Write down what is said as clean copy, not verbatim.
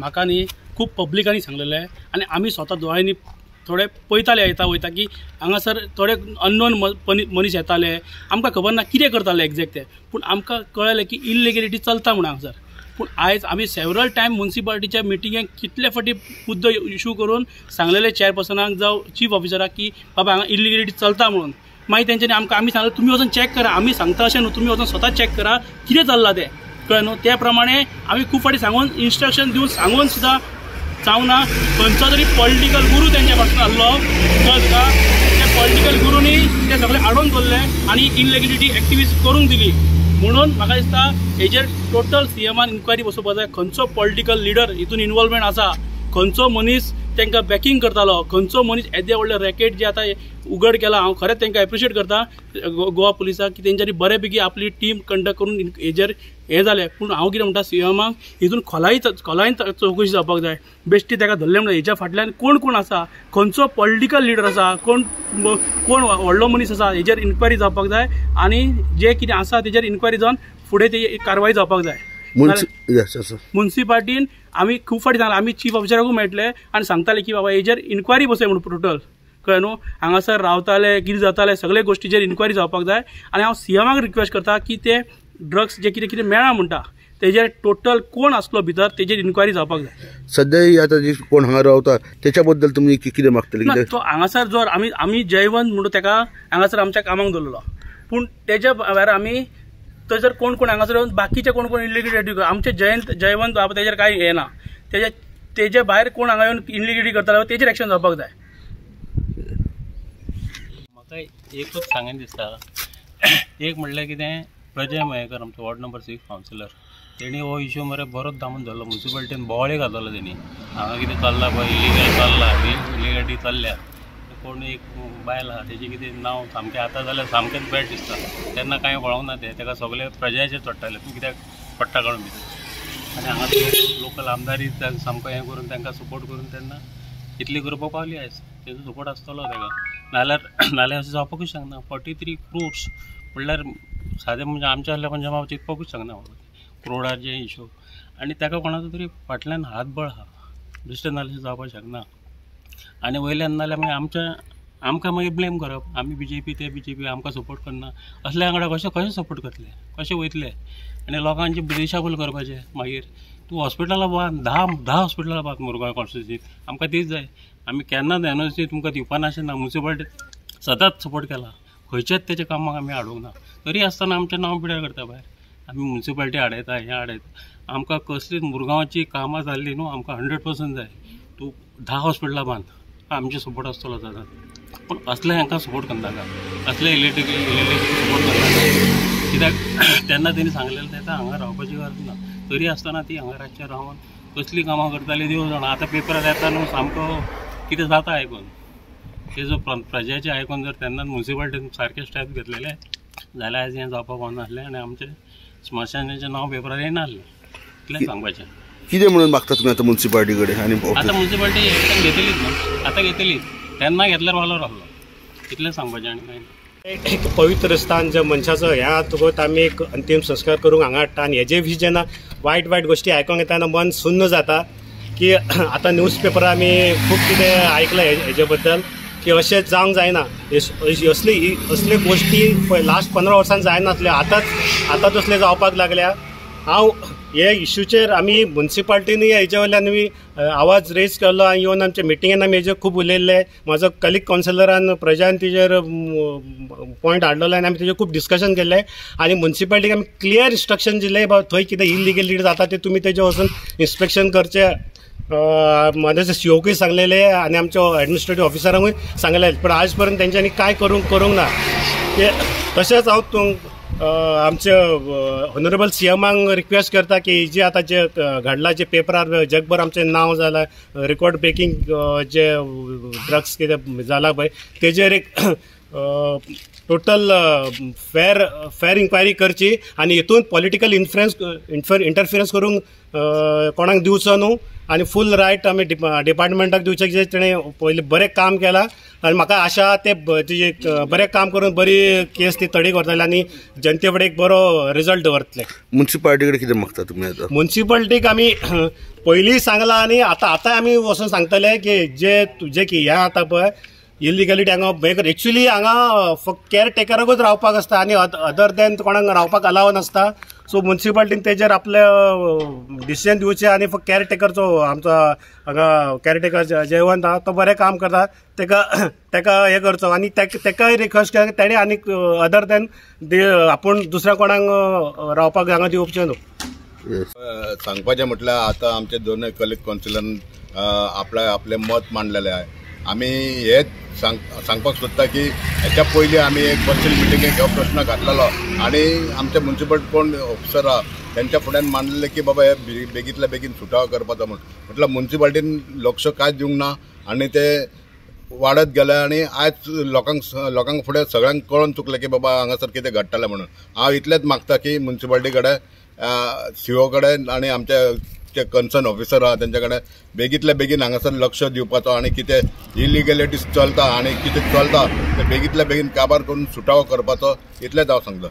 म्हाका न्ही खूब पब्लिकांनी सांगलेलें आनी आमी स्वता दोळ्यांनी थोडे पळयताले येता वयता की हांगासर थोडे अननोन मनीस येताले आमकां खबर ना कितें करताले एक्झॅक्ट ते पूण आमकां कळलें की इल्लिगेलिटी चलता म्हणून हांगासर पूण आयज आमी सेवरल टायम म्युनिसिपालिटीच्या मिटिंगेक कितले फावटी मुद्दो इशू करून सांगलेले चेअरपर्सनाक जावं चीफ ऑफिसराक की बाबा हांगा इल्लिगेलिटी चलता म्हणून मागीर तेंच्यांनी आमी सांगलें तुमी वचून चॅक करा आमी सांगता अशें न्हू तुमी वचून स्वता चॅक करा कितें चल्लां तें कळ्ळें न्हू त्या प्रमाणे आमी खूब फावटी सांगून इन्स्ट्रक्शन दिवन सांगून सुद्दां जावना खंयचो तरी पॉलिटिकल गुरू तेंच्या पासून आहलो कळटा त्या पॉलिटिकल गुरूनी ते सगळे आडोवन दवरले आनी इल्लिगेलिटी एक्टिविस्ट करूंक दिली म्हणून म्हाका दिसता हेजेर टोटल सीएमान इन्क्वायरी बसोवपाक जाय खंयचो पॉलिटिकल लिडर हितून इन्वॉल्वमेंट आसा खंयचो मनीस तांकां बॅकिंग करतालो खंयचो मनीस येदे व्हडले रॅकेट जे आतां उघड केला हांव खरेंच तांकां एप्रिशिएट करता गोवा पुलिसाक की तेंच्यांनी बरे पैकी आपली टीम कंडक्ट करून हेजेर हें जालें पूण हांव कितें म्हणटा सीएमाक हितून खोलायेन चवकशी जावपाक जाय बेश्टी ताका धरलें म्हणटा हेच्या फाटल्यान कोण आसा खंयचो पॉलिटिकल लिडर आसा कोण व्हडलो मनीस आसा हेजेर इन्क्वायरी जावपाक जाय आनी जे कितें आसा तेजेर इन्क्वायरी जावन फुडें ती कारवाई जावपाक जाय म्युनिसिपालिटीन आमी खूब फावटी सांगला आमी चीफ ऑफिसराकूय मेळटले आनी सांगताले की बाबा हेजेर इन्क्वायरी बसय म्हणून टोटल कळ्ळें न्हू हांगासर रावताले कितें जाताले सगळे गोश्टीचेर इन्क्वायरी जावपाक जाय आनी हांव सीएमाक रिक्वेस्ट करता की ते ड्रग्स जे कितें कितें मेळ्ळा म्हणटा तेजेर टोटल कोण आसलो भितर तेजेर इन्क्वायरी जावपाक जाय सद्या आता जी कोण हांगा रावता तेच्या बद्दल तुमी कितें मागतले तो हांगासर जो आमी जयवंत म्हणून ताका हांगासर आमच्या कामाक दवरलो पूण तेच्या भायर आमी जर कोण हांगासर येवन बाकीचे कोण इल्लिगेलिटी आमचे जयवंत बाबा तेजेर कांय हें ना तेजे भायर कोण हांगा येवन इल्लिगेलिटी करतालो तेजेर एक्शन जावपाक जाय म्हाका एकूच सांगन दिसता एक म्हणल्यार कितें प्रजय मयेकर आमचो वॉर्ड नंबर 6 कावन्सिलर तेणी हो इश्यू मरे बरोच दामून धरलो म्युनिसिपालिटीन बोवाळी घातलो तेणी हांगा कितें चल्ला पळय इल्लिगल चल्ला इल्लिगेलिटी चल्ल्या कोण एक बायल आहा तेजें कितें नांव सामकें आतां जाल्यार सामकेंच बॅड दिसता तेन्ना कांय वळोंक ना तेका सगळे प्रजाचेर चडटाले तूं कित्याक पडटा काडून भितर आनी हांगा लोकल आमदारी सामको हें करून तांकां सपोर्ट करून तेन्ना इतली करपाक पावली आयज तेजो सपोर्ट आसतलो ताका नाल्यार अशें जावपाकूच शकना 43 crores म्हणल्यार सादें म्हणजे आमच्या आहल्या पंजाबाक चिंतपाकूच शकना क्रोडाचे इश्यू आनी ताका कोणाचो तरी फाटल्यान हातबळ आहा दुसरें नाल्यार अशें जावपाक शकना आनी वयल्यान नाल्यार मागीर आमकां मागीर ब्लेम करप आमी बीजेपी ते बीजेपी आमकां सपोर्ट करना असल्या वांगडा कशें सपोर्ट करतले कशें वयतले आनी लोकांची दिशाभूल करपाचें मागीर तूं हॉस्पिटलां बांद 10 हॉस्पिटलां बांद मुरगांव कॉन्स्टिट्युन्सींत आमकां तीच जाय आमी केन्नाच एनर्जी तुमकां दिवपा नाशिल्ले म्युनिसिपालिटी सदांच सपोर्ट केला खंयच्याच तेच्या कामाक आमी आडोवंक ना तरी आसतना आमचें नांव पिड्यार करता भायर आमी म्युनिसिपालिटी आडयता हें आडयता आमकां कसलीच मुरगांवाची कामां जाल्ली न्हू आमकां 100% जाय तूं 10 हॉस्पिटलां बांद आमचे सपोर्ट आसतलो जाता पूण असले हांकां सपोर्ट करनाका असले इलेक्ट्रिसिटी सपोर्ट करनाका कित्याक तेन्ना तेणी सांगलेलें तेका हांगा रावपाची गरज ना तरी आसतना ती हांगा रातचे रावन कसली कामां करताली देव जाणा आतां पेपरार येता न्हू सामको कितें जाता आयकून तेजो प्रजेचें आयकून जर तेन्ना म्युनिसिपालिटीन सारके स्टेप घेतलेले जाल्यार आयज हें जावपाक पावनासलें आनी आमचें स्मशानाचें नांव पेपरार येनासलें इतलें सांगपाचें कितें म्हणून मागता तुमी आतां म्युनिसिपालिटी कडेन आनी आतां म्युनिसिपालिटी एक्शन घेतलीच न्हू आतां घेतलीच तेन्ना घेतल्यार वालोर आहलो इतलें सांगपाचें आनी कांय ना एक पवित्र स्थान जे मनशाचो ह्या तुगत आमी एक अंतिम संस्कार करूंक हांगा हाडटा आनी हेजे विशीं जेन्ना वायट गोश्टी आयकूंक येता मन सुन्न जाता की आतां न्यूजपेपरार आमी खूब कितें आयकलां हेजे बद्दल की अशें जावंक जायना असले गोश्टी पळय लास्ट 15 वर्सान जायनासल्यो आतां तसले जावपाक लागल्या हांव हे इश्यूचेर आमी म्युनिसिपालिटीनी हेजे वयल्यान आमी आवाज रेज केल्लो आनी येवन आमच्या मिटिंगेन आमी हेजेर खूब उलयल्ले म्हाजो कलीग कावन्सिलरान प्रजान तेजेर पॉयंट हाडलेलो आनी आमी तेजेर खूब डिस्कशन केल्लें आनी म्युनिसिपालिटीक आमी क्लियर इंस्ट्रक्शन दिल्लें बाबा थंय कितें इल्लिगेलिटी जाता तें तुमी तेजेर वचून इन्स्पेक्शन करचें माझ्या सीओकूय सांगलेले आनी आमच्या एडमिनिस्ट्रेटीव ऑफिसरांकूय सांगलेले पण आज पर्यंत तेंच्यांनी कांय करूंक ना तशेंच हांव आमचे ऑनरेबल सीएमाक रिक्वेस्ट करता की जी आतां जे घडला जे पेपरार जगभर आमचें नांव जालां रेकॉर्ड ब्रेकिंग जे ड्रग्स कितें जाला पळय तेजेर एक टोटल फेर इन्क्वायरी करची आणि हितून पॉलिटिकल इंटरफिरन्स करूंक कोणाक दिवचो न्हू आणि फूल रायट आमी डिपार्टमेंटाक दिवचे जे तेणें पयलीं बरें काम केलां आणि म्हाका आशा ते बरें काम करून बरी केस ती तडीक व्हरतले आणि जनते कडेन एक बरो रिजल्ट दवरतले. म्युन्सिपालिटी कडेन कितें मागता तुमी आतां? म्युन्सिपालिटीक आमी पयलीं सांगलां आणि आतां आमी वचून सांगतले की जे की हें आतां पळय इलिगॅलिटी हांगा एक्चुअली हांगा फक्त केअरटेकराकूच रावपाक आसता आणि अदर दॅन कोणाक रावपाक अलाव नासता. सो म्युन्सिपालिटीन तेजेर आपले डिसिजन दिवचे आणि फक्त केअरटेकरचो आमचो हांगा केअरटेकर जयवंत आहा तो बरें काम करता तेका हें करचो आणि तेकाय रिक्वेस्ट केला तेणें आनी अदर दॅन आपूण दुसऱ्या कोणाक रावपाक हांगा दिवचें न्हू. सांगपाचें म्हटल्यार आतां आमचे दोनूय कलीग कावन्सिलरान आपलें मत मांडलेलें आहे. आमी हेच सांगपाक सोदता की हेच्या पयलीं आमी एक पर्सनल मिटिंगेक हो प्रश्न घातलेलो आणि आमचे म्युन्सिपल कोण ऑफिसर आहा त्यांच्या फुड्यान मांडलेले की बाबा हे बेगीतल्या बेगीन सुटावो करपाचो म्हटल्यार म्युन्सिपालिटीन लक्ष कांयच दिवंक ना आणि ते वाडत गेले आणि आयज लोकांक फुडें सगळ्यांक कळून चुकलें की बाबा हांगासर कितें घडटलें म्हणून. हांव इतलेंच मागता की म्युन्सिपालिटी कडेन सीओ कडेन आणि आमच्या जे कन्सर्न ऑफिसर आहा तेंच्या कडेन बेगीतल्या बेगीन हांगासर लक्ष दिवपाचो आणि कितें इलिगॅलिटीज चलता आणि कितें चलता ते बेगीतल्या बेगीन काबार करून सुटावो करपाचो इतलेंच हांव सांगता.